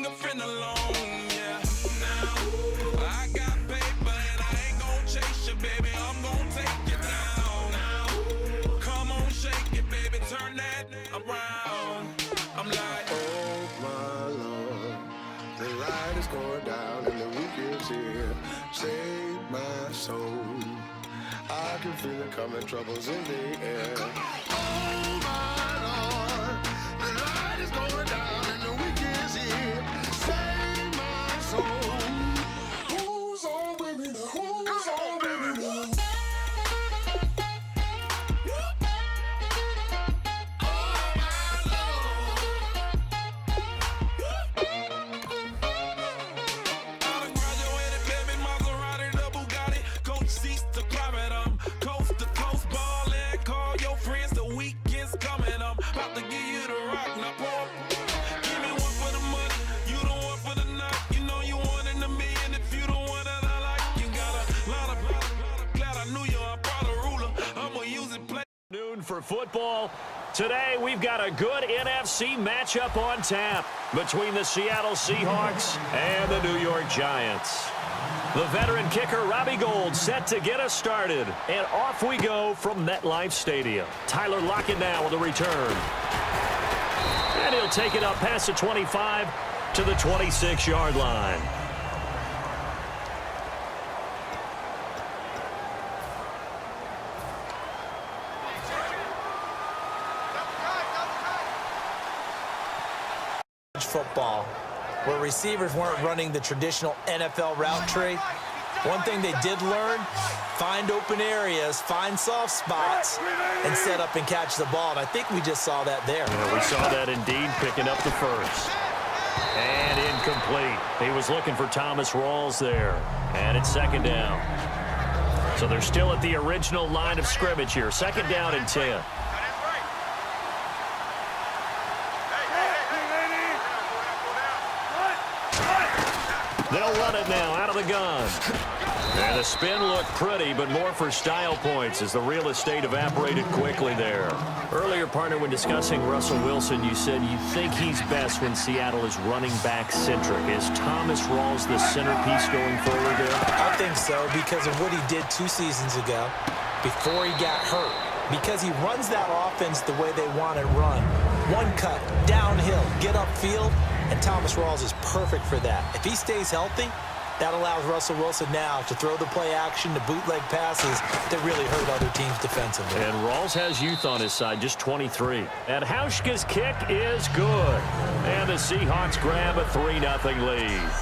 bring a friend along, yeah. Now, I got paper and I ain't gon' chase you, baby. I'm gon' take you down. Now, come on, shake it, baby. Turn that around. I'm like, oh my Lord, the light is going down and the weekend's here. Save my soul. I can feel it coming, troubles in the air. Oh my Lord, the light is going down and the weekend's here. Save my soul. Who's on with me now? Who's on with me now? For football today, we've got a good NFC matchup on tap between the Seattle Seahawks and the New York Giants. The veteran kicker Robbie Gould set to get us started, and off we go from MetLife Stadium. Tyler Lockett now with a return, and he'll take it up past the 25 to the 26-yard line. Football, where receivers weren't running the traditional NFL route tree. One thing they did learn, find open areas, find soft spots, and set up and catch the ball. And I think we just saw that there. Yeah, we saw that indeed, picking up the first. And incomplete. He was looking for Thomas Rawls there. And it's second down. So they're still at the original line of scrimmage here. Second down and 10. They'll run it now out of the gun. And the spin looked pretty, but more for style points as the real estate evaporated quickly there. Earlier, partner, when discussing Russell Wilson, you said you think he's best when Seattle is running back centric. Is Thomas Rawls the centerpiece going forward there? I think so, because of what he did 2 seasons ago before he got hurt. Because he runs that offense the way they want it run. One cut, downhill, get upfield, and Thomas Rawls is perfect for that. If he stays healthy, that allows Russell Wilson now to throw the play action, the bootleg passes that really hurt other teams defensively. And Rawls has youth on his side, just 23. And Hauschka's kick is good. And the Seahawks grab a 3-0 lead.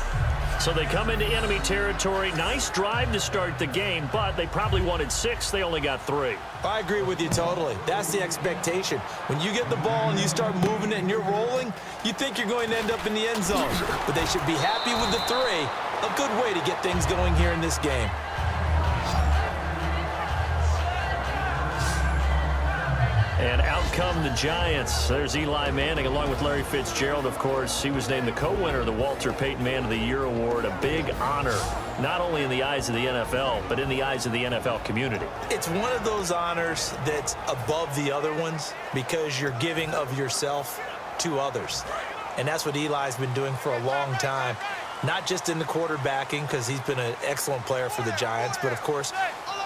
So they come into enemy territory. Nice drive to start the game, but they probably wanted 6. They only got 3. I agree with you totally. That's the expectation. When you get the ball and you start moving it and you're rolling, you think you're going to end up in the end zone. But they should be happy with the 3. A good way to get things going here in this game. And out come the Giants. There's Eli Manning along with Larry Fitzgerald, of course. He was named the co-winner of the Walter Payton Man of the Year Award. A big honor, not only in the eyes of the NFL, but in the eyes of the NFL community. It's one of those honors that's above the other ones because you're giving of yourself to others. And that's what Eli's been doing for a long time. Not just in the quarterbacking, because he's been an excellent player for the Giants, but of course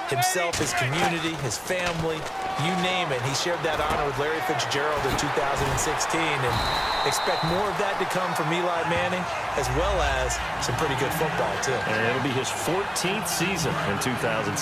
himself, his community, his family, you name it. He shared that honor with Larry Fitzgerald in 2016, and expect more of that to come from Eli Manning, as well as some pretty good football, too. And it'll be his 14th season in 2017.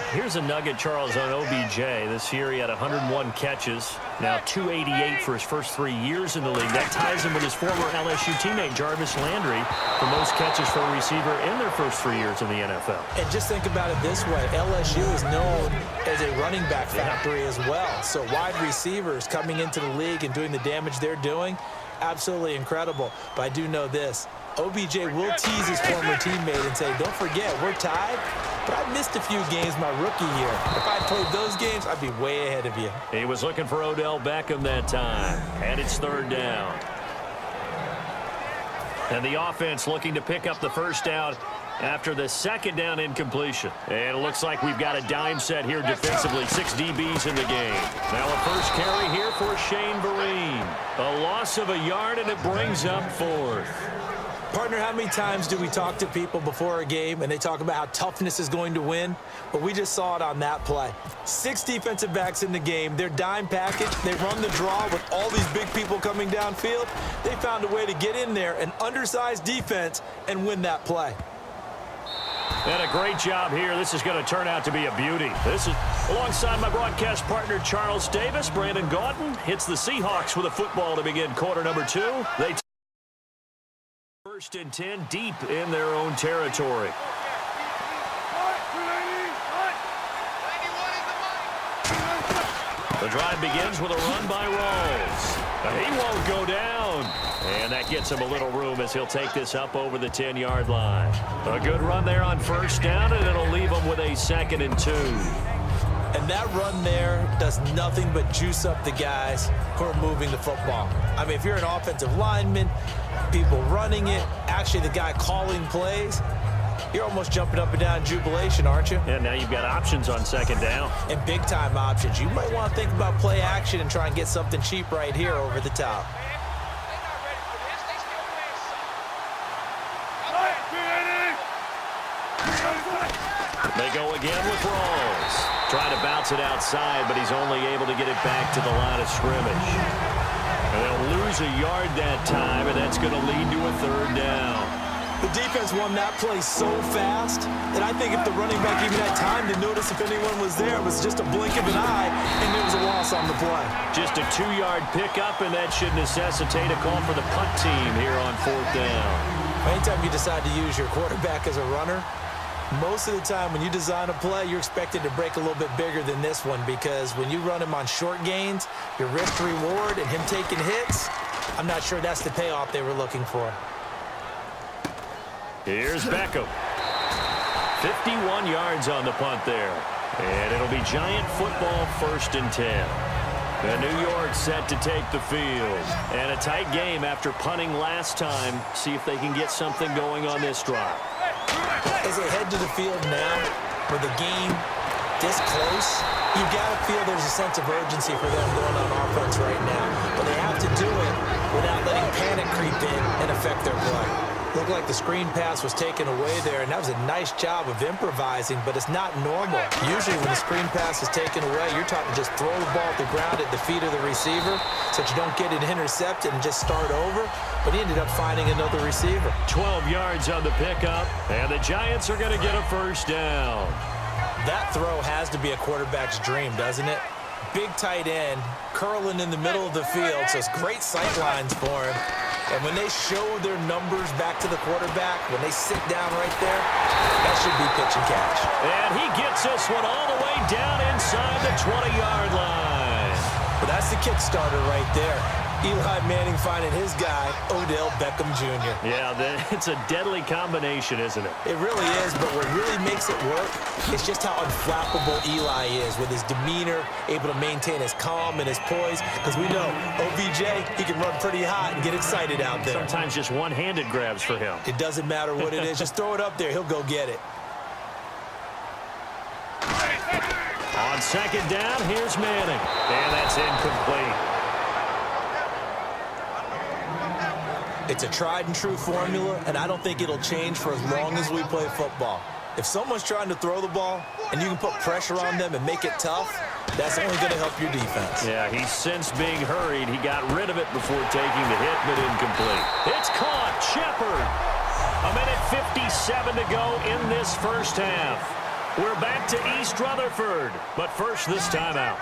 Here's a nugget, Charles, on OBJ. This year he had 101 catches, now 288 for his first 3 years in the league. That ties him with his former LSU teammate, Jarvis Landry, for most catches for a receiver in their first 3 years in the NFL. And just think about it this way. LSU is known as a running back factory as well. So wide receivers coming into the league and doing the damage they're doing, absolutely incredible. But I do know this. OBJ will tease his former teammate and say, don't forget, we're tied, but I missed a few games my rookie year. If I played those games, I'd be way ahead of you. He was looking for Odell Beckham that time, and it's third down. And the offense looking to pick up the first down after the second down incompletion. And it looks like we've got a dime set here defensively. 6 DBs in the game. Now a first carry here for Shane Vereen. A loss of a yard, and it brings up 4th. Partner, how many times do we talk to people before a game and they talk about how toughness is going to win? But we just saw it on that play. 6 defensive backs in the game. Their dime package, they run the draw with all these big people coming downfield. They found a way to get in there, an undersized defense, and win that play. And a great job here. This is going to turn out to be a beauty. This is alongside my broadcast partner, Charles Davis. Brandon Gaudin hits the Seahawks with a football to begin quarter number 2. They first and 10 deep in their own territory. The drive begins with a run by Rawls. He won't go down. And that gets him a little room as he'll take this up over the 10-yard line. A good run there on first down, and it'll leave him with a 2nd and 2. And that run there does nothing but juice up the guys who are moving the football. I mean, if you're an offensive lineman, people running it, actually the guy calling plays, you're almost jumping up and down in jubilation, aren't you? And now you've got options on 2nd down. And big-time options. You might want to think about play action and try and get something cheap right here over the top. They go again with Rawls. Trying to bounce it outside, but he's only able to get it back to the line of scrimmage. And they'll lose a yard that time, and that's going to lead to a 3rd down. The defense won that play so fast that I think if the running back even had time to notice if anyone was there, it was just a blink of an eye, and there was a loss on the play. Just a 2-yard pickup, and that should necessitate a call for the punt team here on 4th down. Anytime you decide to use your quarterback as a runner, most of the time when you design a play, you're expected to break a little bit bigger than this one, because when you run him on short gains, your risk to reward and him taking hits, I'm not sure that's the payoff they were looking for. Here's Beckham. 51 yards on the punt there. And it'll be Giant football, 1st and 10. And New York set to take the field. And a tight game after punting last time. See if they can get something going on this drive. As they head to the field now, with the game this close, you got to feel there's a sense of urgency for them going on offense right now. But they have to do it without letting panic creep in and affect their play. Looked like the screen pass was taken away there, and that was a nice job of improvising, but it's not normal. Usually when the screen pass is taken away, you're taught to just throw the ball at the ground at the feet of the receiver so that you don't get it intercepted and just start over. But he ended up finding another receiver. 12 yards on the pickup, and the Giants are going to get a 1st down. That throw has to be a quarterback's dream, doesn't it? Big tight end, curling in the middle of the field, so it's great sight lines for him. And when they show their numbers back to the quarterback, when they sit down right there, that should be pitch and catch. And he gets this one all the way down inside the 20-yard line. Well, that's the Kickstarter right there. Eli Manning finding his guy, Odell Beckham Jr. Yeah, it's a deadly combination, isn't it? It really is, but what really makes it work is just how unflappable Eli is with his demeanor, able to maintain his calm and his poise, because we know OBJ, he can run pretty hot and get excited out there. Sometimes just one-handed grabs for him. It doesn't matter what it is. Just throw it up there. He'll go get it. On 2nd down, here's Manning. And that's incomplete. It's a tried-and-true formula, and I don't think it'll change for as long as we play football. If someone's trying to throw the ball and you can put pressure on them and make it tough, that's only going to help your defense. Yeah, he's since being hurried. He got rid of it before taking the hit, but incomplete. It's caught. Shepard. 1:57 to go in this first half. We're back to East Rutherford, but first this timeout.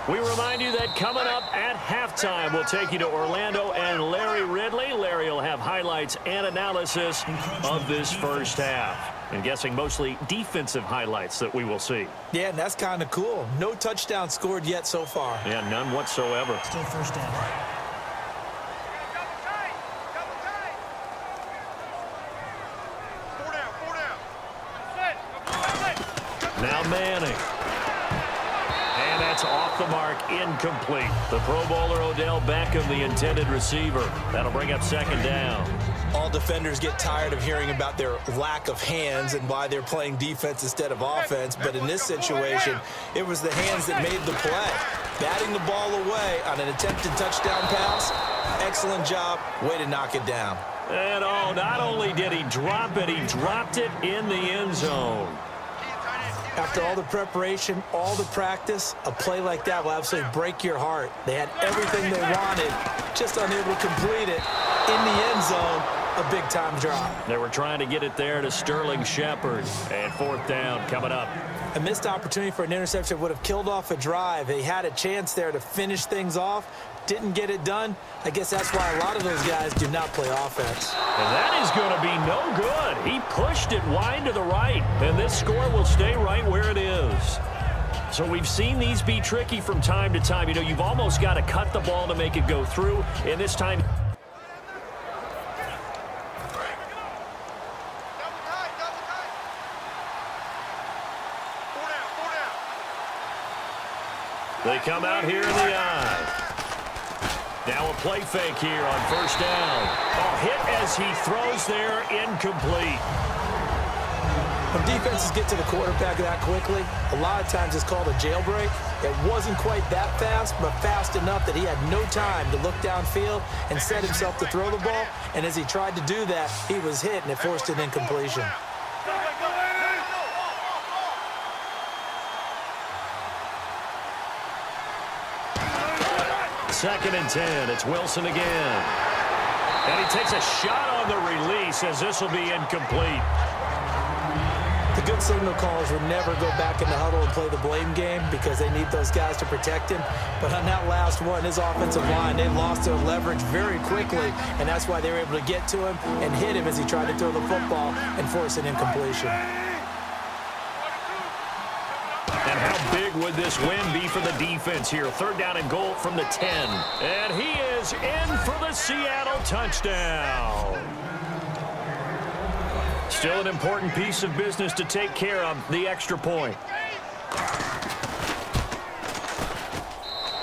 We remind you that coming up at halftime, we'll take you to Orlando and Larry Ridley. Larry will have highlights and analysis of this first half. I'm guessing mostly defensive highlights that we will see. Yeah, and that's kind of cool. No touchdown scored yet so far. Yeah, none whatsoever. Still 1st down. Now Manning. And that's off the mark, incomplete. The Pro Bowler Odell Beckham, the intended receiver. That'll bring up 2nd down. All defenders get tired of hearing about their lack of hands and why they're playing defense instead of offense. But in this situation, it was the hands that made the play. Batting the ball away on an attempted touchdown pass. Excellent job. Way to knock it down. And not only did he drop it, he dropped it in the end zone. After all the preparation, all the practice, a play like that will absolutely break your heart. They had everything they wanted, just unable to complete it. In the end zone, a big-time drop. They were trying to get it there to Sterling Shepard. And 4th down coming up. A missed opportunity for an interception would have killed off a drive. They had a chance there to finish things off. Didn't get it done. I guess that's why a lot of those guys do not play offense. And that is going to be no good. He pushed it wide to the right, and this score will stay right where it is. So we've seen these be tricky from time to time. You know, you've almost got to cut the ball to make it go through, and this time... They come out here in the eye. Now a play fake here on 1st down. Hit as he throws there, incomplete. When defenses get to the quarterback that quickly, a lot of times it's called a jailbreak. It wasn't quite that fast, but fast enough that he had no time to look downfield and set himself to throw the ball. And as he tried to do that, he was hit, and it forced an incompletion. Second and 10. It's Wilson again. And he takes a shot on the release as this will be incomplete. The good signal callers would never go back in the huddle and play the blame game because they need those guys to protect him. But on that last one, his offensive line, they lost their leverage very quickly, and that's why they were able to get to him and hit him as he tried to throw the football and force an incompletion. And how big would this win be for the defense here? 3rd down and goal from the 10. And he is in for the Seattle touchdown. Still an important piece of business to take care of, the extra point.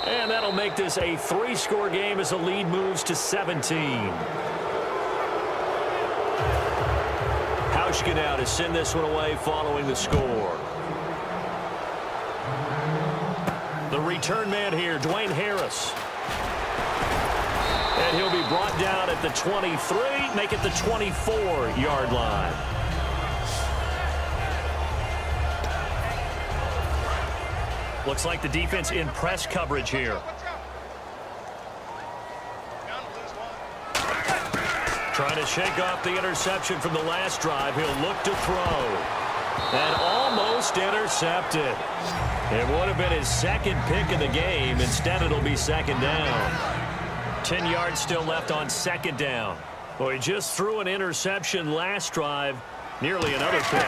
And that'll make this a 3-score game as the lead moves to 17. Hauschka now to send this one away following the score. The return man here, Dwayne Harris. And he'll be brought down at the 23, make it the 24-yard line. Looks like the defense in press coverage here. Trying to shake off the interception from the last drive. He'll look to throw. And almost intercepted. It would have been his 2nd pick of the game. Instead, it'll be 2nd down. 10 yards still left on 2nd down. Well, he just threw an interception last drive. Nearly another pick.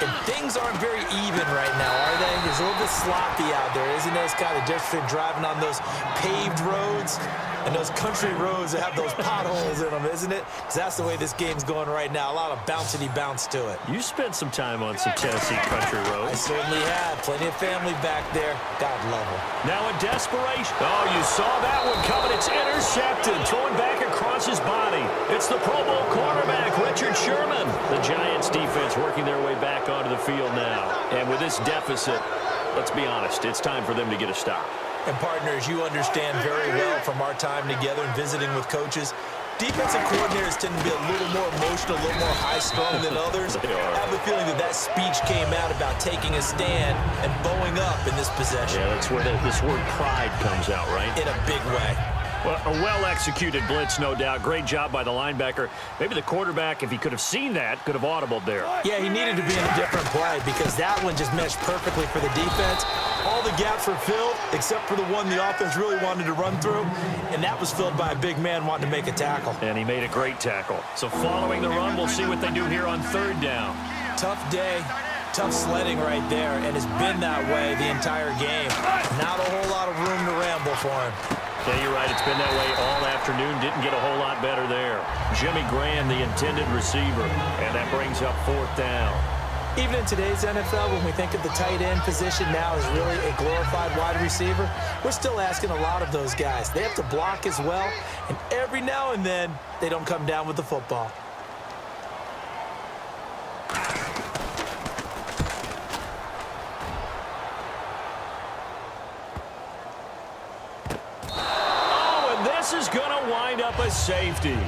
And things aren't very even right now, are they? It's a little bit sloppy out there, isn't it? It's kind of different than driving on those paved roads and those country roads that have those potholes in them, isn't it? Because that's the way this game's going right now. A lot of bouncy bounce to it. You spent some time on some Tennessee country roads. I certainly have. Plenty of family back there. God love them. Now in desperation. Oh, you saw that one coming. It's intercepted. Throwing back across his body. It's the Pro Bowl cornerback, Richard Sherman. The Giants defense working their way back onto the field now. And with this deficit, let's be honest, it's time for them to get a stop. And partners, you understand very well from our time together and visiting with coaches, defensive coordinators tend to be a little more emotional, a little more high-strung than others. I have a feeling that speech came out about taking a stand and bowing up in this possession. Yeah, that's where this word pride comes out, right? In a big way. Well, a well-executed blitz, no doubt. Great job by the linebacker. Maybe the quarterback, if he could have seen that, could have audibled there. Yeah, he needed to be in a different play because that one just meshed perfectly for the defense. All the gaps were filled except for the one the offense really wanted to run through, and that was filled by a big man wanting to make a tackle. And he made a great tackle. So following the run, we'll see what they do here on 3rd down. Tough day, tough sledding right there, and it's been that way the entire game. Not a whole lot of room to ramble for him. Yeah, you're right. It's been that way all afternoon. Didn't get a whole lot better there. Jimmy Graham, the intended receiver, and that brings up 4th down. Even in today's NFL, when we think of the tight end position now as really a glorified wide receiver, we're still asking a lot of those guys. They have to block as well, and every now and then, they don't come down with the football. Oh, and this is going to wind up a safety.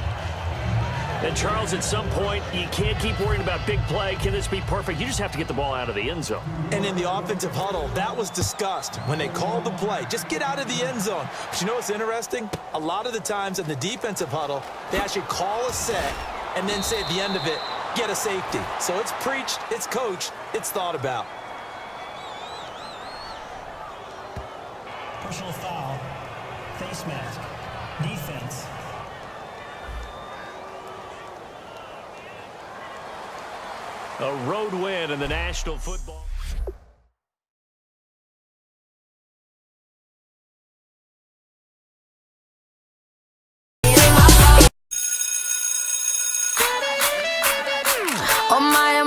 And, Charles, at some point, you can't keep worrying about big play. Can this be perfect? You just have to get the ball out of the end zone. And in the offensive huddle, that was discussed when they called the play. Just get out of the end zone. But you know what's interesting? A lot of the times in the defensive huddle, they actually call a set and then say at the end of it, get a safety. So it's preached, it's coached, it's thought about. Personal foul, face mask, defense. A road win in the National Football. Oh my,